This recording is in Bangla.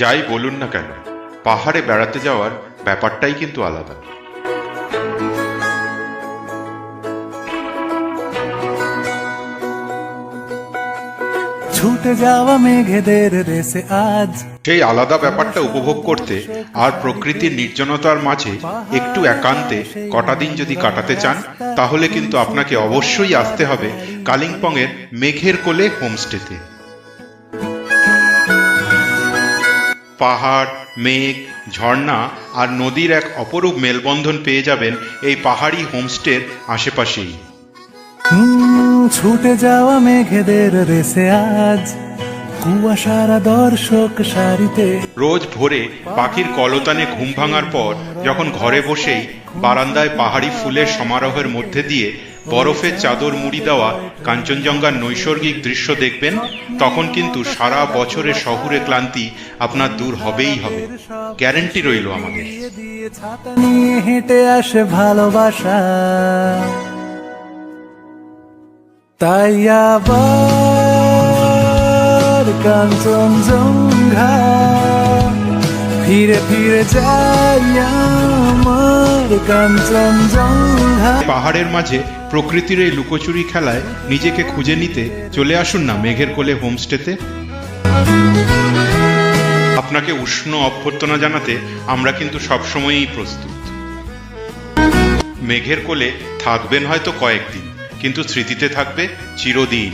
যাই বলুন না কেন, পাহাড়ে বেড়াতে যাওয়ার ব্যাপারটাই কিন্তু আলাদা। ছুটে যাওয়া মেঘেদের দেশে আজ সেই আলাদা ব্যাপারটা উপভোগ করতে আর প্রকৃতির নির্জনতার মাঝে একটু একান্তে কটা দিন যদি কাটাতে চান, তাহলে কিন্তু আপনাকে অবশ্যই আসতে হবে কালিম্পংয়ের মেঘের কোলে হোমস্টেতে। পাহাড়, মেঘ, ঝর্ণা আর নদীর এক অপরূপ মেলবন্ধন পেয়ে যাবেন এই পাহাড়ি হোমস্টের আশেপাশেই। ছুটে যাওয়া মেঘেদের রেসে আজ কুয়াশারা দর্শক সারিতে। রোজ ভোরে পাখির কলতানে ঘুম ভাঙার পর যখন ঘরে বসেই বারান্দায় পাহাড়ি ফুলের সমারোহের মধ্যে দিয়ে বরফের চাদর মুড়ি দেওয়া কাঞ্চনজঙ্ঘার নৈসর্গিক দৃশ্য দেখবেন, তখন কিন্তু সারা বছরের শহুরে ক্লান্তি আপনার দূর হবেই হবে, গ্যারান্টি রইল আমাদের। ছাতা নিয়ে হেঁটে আসে ভালোবাসা, তাই আবার কাঞ্চনজঙ্ঘা ফিরে ফিরে যাই আমার কাঞ্চনজঙ্ঘা। পাহাড়ের মাঝে প্রকৃতির এই লুকোচুরি খেলায় নিজেকে খুঁজে নিতে চলে আসুন না মেঘের কোলে হোমস্টেতে। আপনাকে উষ্ণ অভ্যর্থনা জানাতে আমরা কিন্তু সবসময়ই প্রস্তুত। মেঘের কোলে থাকবেন হয়তো কয়েকদিন, কিন্তু স্মৃতিতে থাকবে চিরদিন।